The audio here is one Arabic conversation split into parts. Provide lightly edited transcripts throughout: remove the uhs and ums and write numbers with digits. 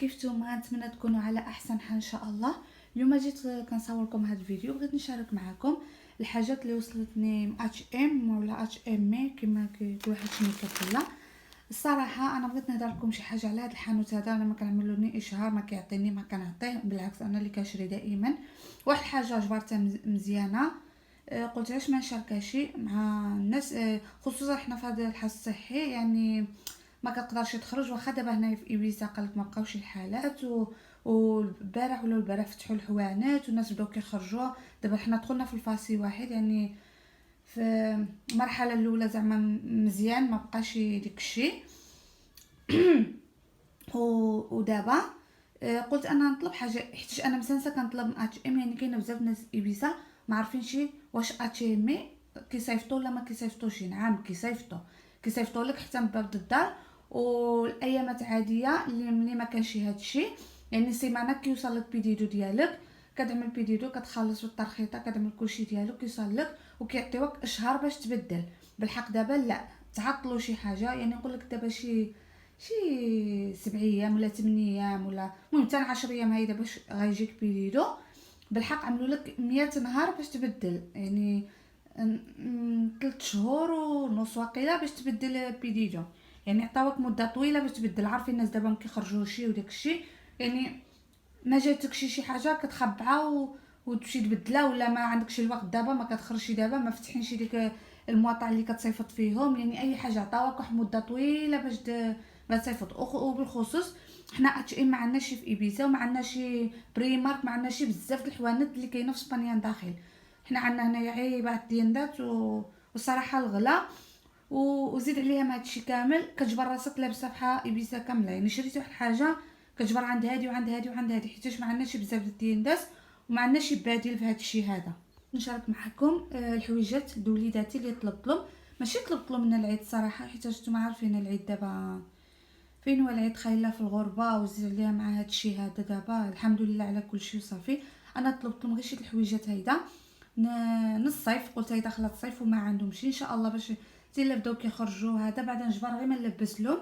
كيف نتوما؟ نتمنى تكونوا على احسن حال ان شاء الله. اليوم جيت كنصور لكم هذا الفيديو، بغيت نشارك معكم الحاجات اللي وصلتني من اتش ام ولا اتش ام مي كما كل واحد شنو كتقول. الصراحه انا بغيت نهضر لكم شي حاجه على هذا الحانوت هذا. انا ما كنعملوني اشهار، ما كيعطيني، ما كنعطيه، بالعكس انا اللي كنشري دائما. واحد الحاجه عجبتها مزيانه، قلت علاش ما نشاركهاش مع الناس، خصوصا حنا في هذا الحال الصحي. يعني ما كتقدرش تخرج، واخا دابا هنايا في ايبيزا قالك ما بقاوش الحالات والبارح ولا البارح فتحوا الحوانات والناس بداو كيخرجوا. دابا حنا دخلنا في الفاسي واحد، يعني في المرحله الاولى زعما مزيان، ما بقاش ديك الشيء. ودابا قلت انا نطلب حاجه، حيت انا مسانسه كنطلب من اتش ام. يعني كاينه بزاف ناس ايبيزا ما عارفينش واش اتش ام كيصيفطوا ولا ما كيصيفطوش. نعم كيصيفطوا لك حتى من باب الدار، والايامات عاديه اللي ما كانش هادشي. يعني سيمانه كيوصل لك بيديدو ديالك، كتعمل بيديدو، كتخلص بالترخيطه، كتعمل كلشي ديالو كيوصل لك، وكيعطيوك اشهار باش تبدل. بالحق دابا لا تعطلوا شي حاجه، يعني نقول لك دابا شي 7 ايام ولا 8 ايام ولا المهم حتى 10 ايام هاي باش غيجيك بيديدو. بالحق عملوا لك 100 نهار باش تبدل، يعني 3 شهور ونص واقيلا باش تبدل بيديدو. يعني عطاوك مده طويله باش تبدل. عارفين الناس دابا ما كيخرجوش وداك الشيء، يعني ما جاتكش شي حاجه كتخبعها وتمشي تبدلها، ولا ما عندكش الوقت دابا ما كتخرجش دابا ما فتحينش ديك المواطع اللي كتصيفط فيهم. يعني اي حاجه عطاوك واحد مده طويله باش تصيفط. وبالخصوص حنا اتش ام ما عندناش في ايبيزا، وما عندناش بريمارك، ما عندناش بزاف د الحوانت اللي كاينه في اسبانيا داخل. حنا عندنا هنايا غير بعض الديندات والصراحه الغلا، وزيد عليها هادشي كامل كتجبر راسك لابسه بحال ايبيزا كامله. يعني شريتي واحد الحاجه كتجبر عند هادي وعند هادي وعند هادي، حيتاش ما عندناش بزاف د الديندات وما عندناش بديل في هادشي هذا. نشارك معكم الحويجات د وليداتي اللي طلبت لهم. ماشي طلبت لهم من العيد صراحه، حيت نتوما عارفين العيد دابا فين هو العيد، خايله في الغربه، وزيد عليها مع هادشي هذا دابا الحمد لله على كل شيء وصافي. انا طلبت لهم غير شي الحويجات هيدا الصيف. قلت هي داخله الصيف وما عندهمش ان شاء الله، باش حتى الا بداو كيخرجوا هذا بعد نجبر غير ما نلبس لهم.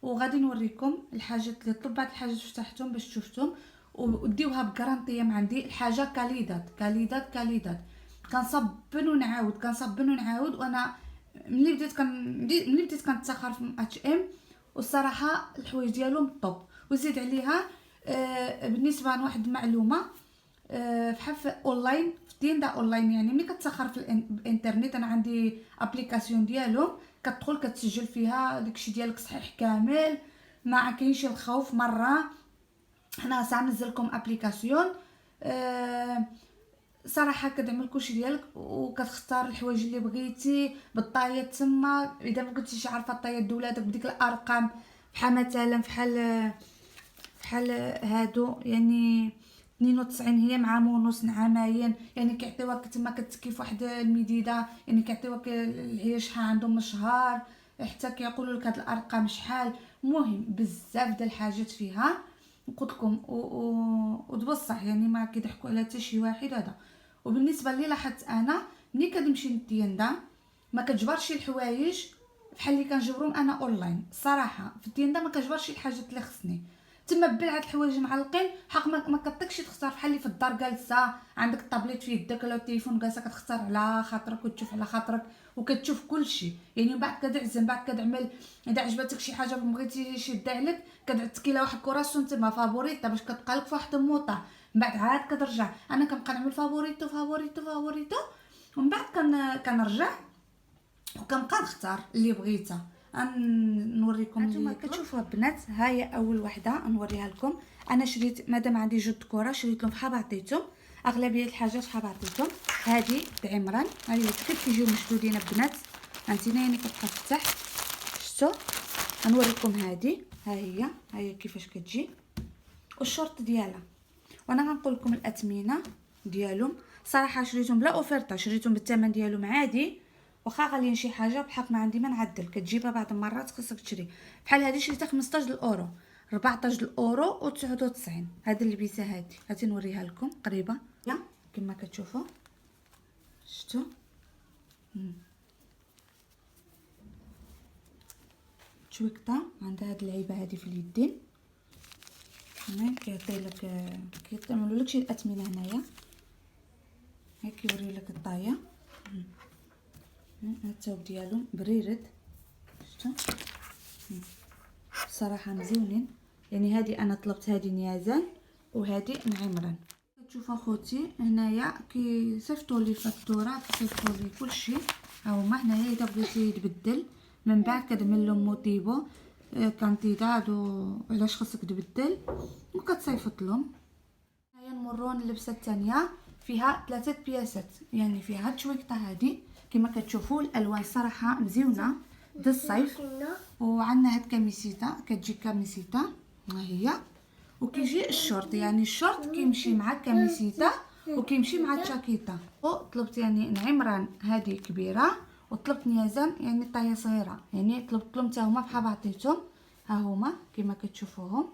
وغادي نوريكم الحاجات اللي طلب. بعض الحاجات فتحتهم باش شفتهم، وديوها بكارانتيه من عندي. الحاجه كاليداد كنصبن ونعاود. وانا ملي بديت كنتسخر في اتش ام، والصراحه الحوايج ديالهم طوب. وزيد عليها بالنسبه لواحد المعلومه، بحال في اونلاين، في تيندا اونلاين، يعني ملي كتسخر في الانترنت انا عندي ابليكاسيون ديالهم، كتدخل كتسجل فيها داكشي ديالك صحيح كامل، ما كاينش الخوف. مره انا ساعه نزل لكم ابليكاسيون صراحه كتعمل كلشي ديالك، وكتختار الحوايج اللي بغيتي بالطايه تما. اذا ما كنتيش عارفه الطايه د ولادك بديك الارقام، بحال مثلا بحال هادو، يعني 92 هي مع عام ونص عامين. يعني كيعطيوك تما كتكيف واحد المديده، يعني كيعطيوك هي شحال عندهم من شهر، حتى كيقولوا لك هاد الارقام شحال. المهم بزاف د الحاجات فيها قلت لكم وبصح يعني ما كيضحكوا على حتى شي واحد هذا. وبالنسبه لي لاحظت انا ملي كنمشي للتيندا ما كتجبرش الحوايج بحال اللي كنجبرهم انا اونلاين. الصراحه في التيندا ما كتجبرش الحاجات اللي خصني تما بلعت الحوايج معلقين. حق ما كطيقش تختار بحال اللي في الدار جالسه عندك الطابليت في يدك ولا التليفون جالسه كتختار على خاطرك وتشوف على خاطرك وكتشوف كلشي. يعني من بعد كتعزم، بعد كتعمل اذا عجبتك شي حاجه بغيتي شي عليك كتكيلا واحد كوراسون تما فابوريتا باش كتبقى لك في واحد الموطع. من بعد عاد كترجع. انا كنبقى نعمل فابوريتو ومن بعد كنرجع وكنبقى نختار اللي بغيتها. نوريكم اللي كتشوفوها البنات. ها هي اول وحده نوريها لكم. انا شريت مادام عندي جوج كره شريت لهم فحال عطيتهم اغلبيه الحاجات فحال عطيتهم. هذه بعمران، هذه كيف كيجيو مشدودين البنات، هانتينا يعني كتبقى تفتح. شفتوا؟ غنوريكم هذه، ها هي كيفاش كتجي والشرط ديالها. وانا غنقول لكم الاثمنه ديالهم. صراحه شريتهم بلا اوفرطه، شريتهم بالثمن ديالهم عادي، واخا غاليين شي حاجه بحق ما عندي ما نعدل. كتجيبها بعض المرات خصك تشري بحال هذه شريتها 15 اورو، 14 اورو و99. هذه اللبسه هذه نوريها لكم قريبه كما كتشوفوا. شفتوا؟ شويكطه عندها هاد اللعيبه هذه في اليدين. هنا كيعطيلك كيعملوا لك شي الاثمنه هنايا، هاك كيوري لك الطايه. الثوب ديالهم بريرد، شفتوا الصراحه مزيونين. يعني هذه انا طلبت هذه نيازان وهذه نعمران. كتشوف اخوتي هنايا كيصيفطوا لي فاتوره، كيصيفطوا لي كلشي. ها هما هنايا اذا بغيتي تبدل من بعد كتعمل لهم موتيفو كانتيداد وعلاش خصك تبدل وكتصيفط لهم. هيا نمروا اللبسه الثانيه، فيها 3 بياسات، يعني فيها هاد الشويكطه هذه كما كتشوفوا الالوان صراحه مزيونه د الصيف. وعندنا هاد كميسيته، كتجي كميسيته ها هي، وكيجي الشورت، يعني الشورت كيمشي مع الكميسيته وكيمشي مع الجاكيته. طلبت يعني نعمران هذه كبيره، وطلبت نيازان يعني طايه صغيره، يعني طلبت لهم حتى هما بحال بعضيتهم. ها هما كما كتشوفوهم،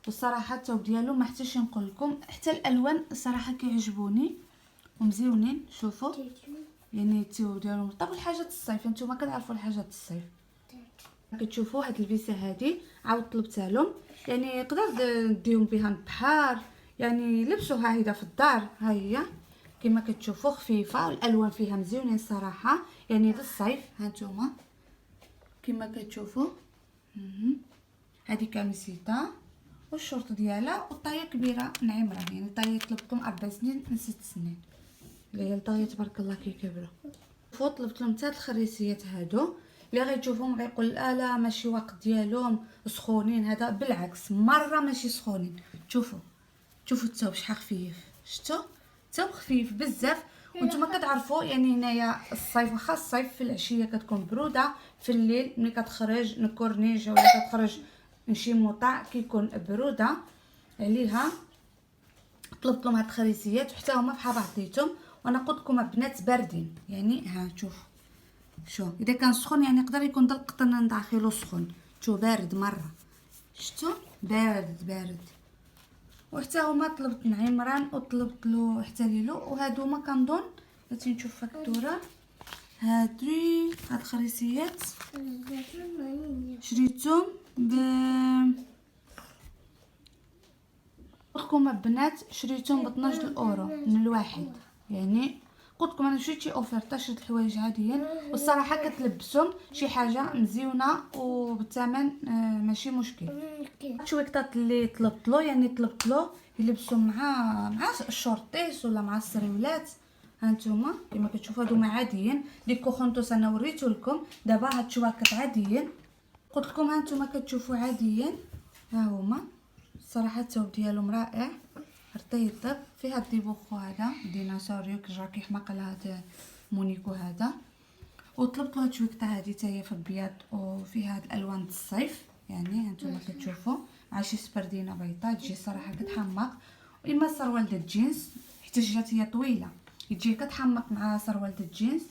والصراحه الثوب ديالهم ما حتىش نقول لكم، حتى الالوان الصراحه كيعجبوني ومزيونين. شوفوا يعني الثوب ديالهم طبق الحاجات الصيف، نتوما كتعرفوا الحاجات الصيف. كتشوفوا هاد البيسه هادي عاود طلبتها لهم، يعني يقدر نديهم بها البحر، يعني لبسوها هيدا في الدار. ها هي كما كتشوفوا خفيفه والالوان فيها مزيونين صراحه، يعني للصيف. ها نتوما كما كتشوفوا هذه كاميسيتا والشورت ديالها، والطايه كبيره نعمران، يعني طايه طلبتهم 4 سنين من 6 سنين، اللي هي الطايه تبارك الله كيكبروا. طلبت لهم حتى الخريسيات هادو اللي غيشوفوهم غيقول لا ماشي وقت ديالهم سخونين، هذا بالعكس مره ماشي سخونين. شوفوا الثوب شحال خفيف، شفتوا الثوب خفيف بزاف. وانتم كتعرفوا يعني هنايا الصيف، واخا الصيف في العشيه كتكون بروده، في الليل ملي كتخرج نكورنيج ولا كتخرج نمشي موطع كيكون بروده عليها. طلبت لهم هاد الخريسيات وحتى هما بحال بعضيتهم، وانا قلت لكم بنات باردين، يعني ها شوف اذا كان سخون يعني يقدر يكون دا القطن داخله سخون، شو بارد مره، شفتوا بارد. وحتى هما طلبت نعمران وطلبت له حتى ليلو، وهادو هما كنظن بغيتي نشوف فاكتوره. هاد الخريسيات شريتهم لكم البنات، شريتهم ب 12 اورو من الواحد. يعني قلت لكم انا شريت شي اوفرطه، شريت الحوايج عاديا، والصراحه كتلبسهم شي حاجه مزيونه وبالثمن ماشي مشكل. الشويكطات اللي طلبت له يلبسوا مع الشورتيس ولا مع السريولات. هانتوما كما كتشوفوا هادو عاديين، دي كوخونطوس انا وريته لكم، دابا هاد الشواكط عاديين قلت لكم هانتوما كتشوفوا عاديين. ها هما الصراحه الثوب ديالهم رائع رطيب، فيها الديبوخو هذا ديناصوريو كجاكي حماق على هذا مونيكو هذا. وطلبت له الشويكطه هذه حتى هي في البيض وفيها هاد الالوان الصيف، يعني هانتوما كتشوفوا مع شي سبردينه بيضاء تجي صراحه كتحمق، واما سروال د الجينز حتى جات هي طويله يجي كتحمق مع سروال د الجينز.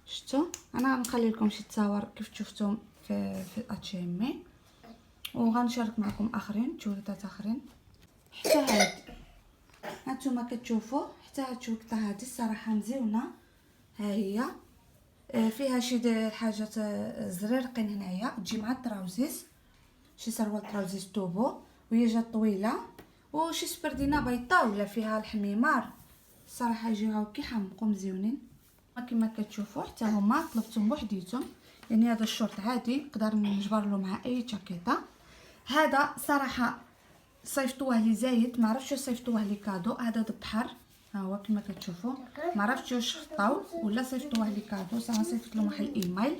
شفتوا انا غنخلي لكم شي تصاور كيف شفتم في الاتشيمي، وغنشارك معكم اخرين شويكطات اخرين. حتى هانتوما كتشوفوا حتى هاد الشويكطه هذه الصراحه مزيونه. ها هي فيها شي حاجات زريرقين هنايا، تجي مع التراوزيس، شي سروال تراوزيس طوبو وهي جات طويله، وشي سبردينه بيضاء ولا فيها الحميمار. الصراحه يجيو كيحمقوا مزيونين كما كتشوفوا. حتى هما طلبتهم بوحديتهم، يعني هذا الشورت عادي نقدر نجبر له مع اي جاكيطه. هذا صراحه صيفطوه لي زايد، ما عرفتش صيفطوه لي كادو، هذا د البحر. ها هو كما كتشوفوا، ما عرفتش واش خطاو ولا صيفطوه لي كادو، صافي صيفط لهم واحد الايميل.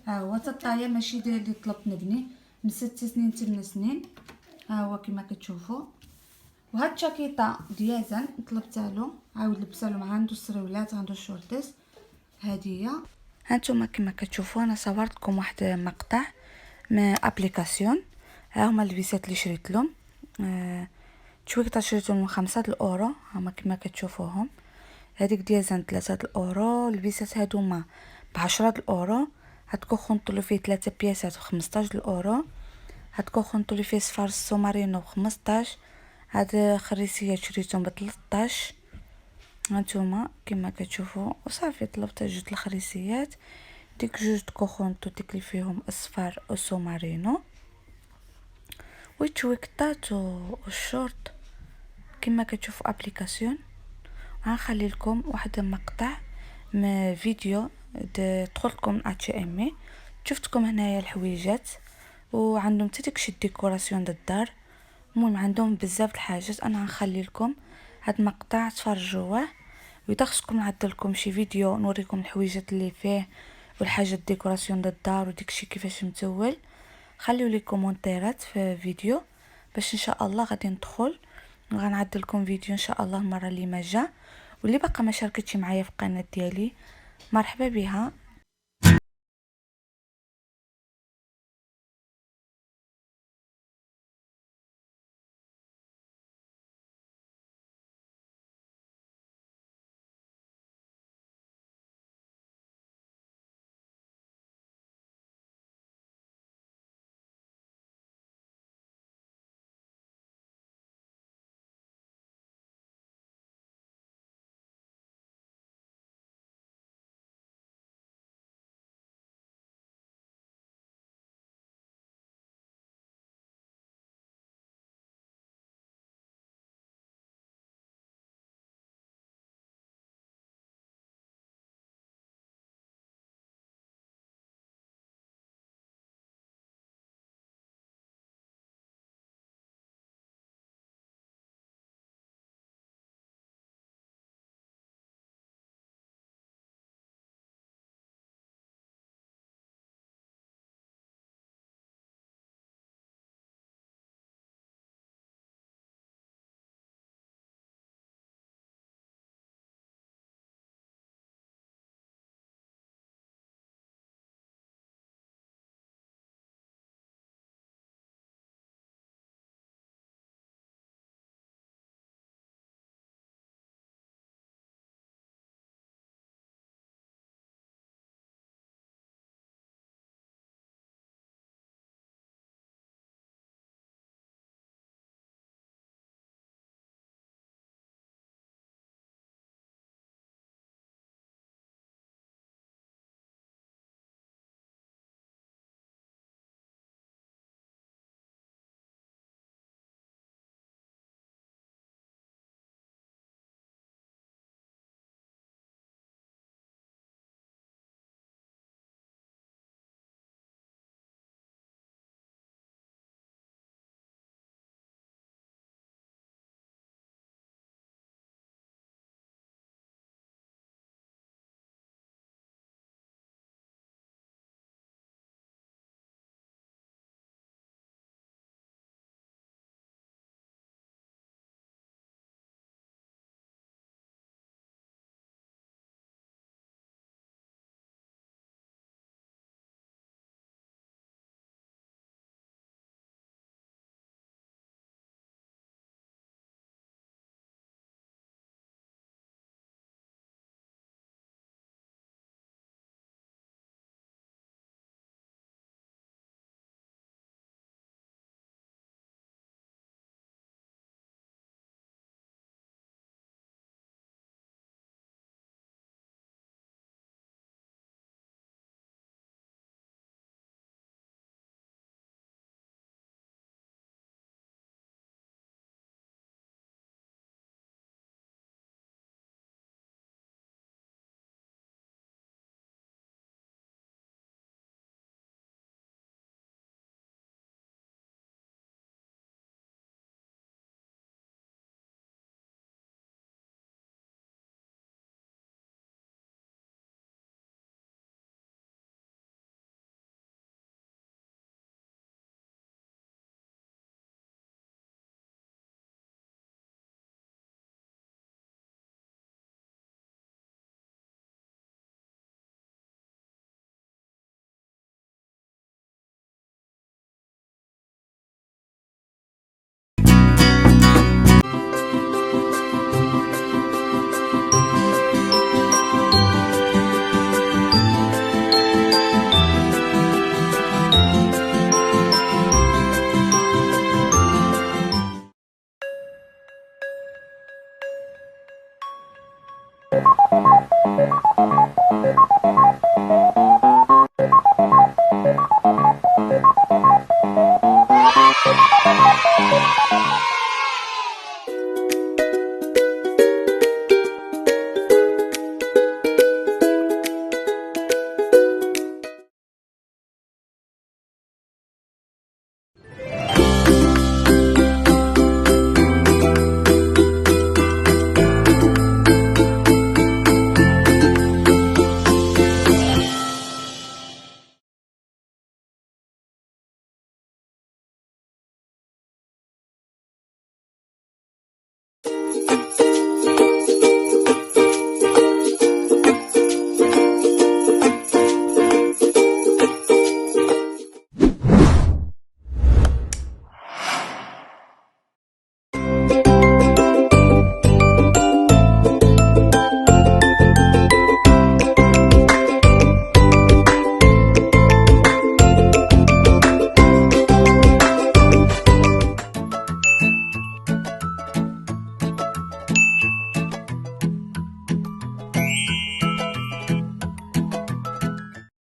ها هو حتى الطايه ماشي ديال اللي طلبت نبني من 6 سنين 8 سنين. ها هو كما كتشوفوا. وهاد الجاكيطه ديازن طلبتها له، عاود لبسها له، عنده السريولات عنده الشورتيس. هادي هانتوما كما كتشوفوا انا صورت لكم واحد مقطع من ابليكاسيون. ها هما اللبسات اللي شريت لهم، شويكطه شريتهم من 5 اورو، هما كما كتشوفوهم. هذيك ديازن 3 اورو، البيسات هادوما ب10 اورو. هاد كوخونطولو فيه 3 بياسات ب15 اورو. هاد كوخونطولو فيه صفار السومارينو ب15. هاد خريسيات شريتهم ب13. هانتوما كما كتشوفوا. وصافي طلبت جوج الخريسيات، ديك جوج كوخونطو ديك اللي فيهم اصفار وسومارينو، وتويكتات والشورت كما كتشوفوا ابليكاسيون. غنخلي لكم واحد المقطع من فيديو تدخل لكم HTML. شفتكم هنايا الحويجات وعندهم حتى داكشي الديكوراسيون د الدار. المهم عندهم بزاف د الحاجات. انا غنخلي لكم هاد المقطع تفرجوه، واذا خصكم نعدل لكم شي فيديو نوريكم الحويجات اللي فيه والحاجات ديكوراسيون د الدار وداكشي كيفاش متول، خليو لي كومونتيرات في فيديو باش ان شاء الله غادي ندخل وغنعدل لكم فيديو ان شاء الله المره اللي ما جا. واللي باقا ما شاركتش معايا في القناه ديالي مرحبا بها.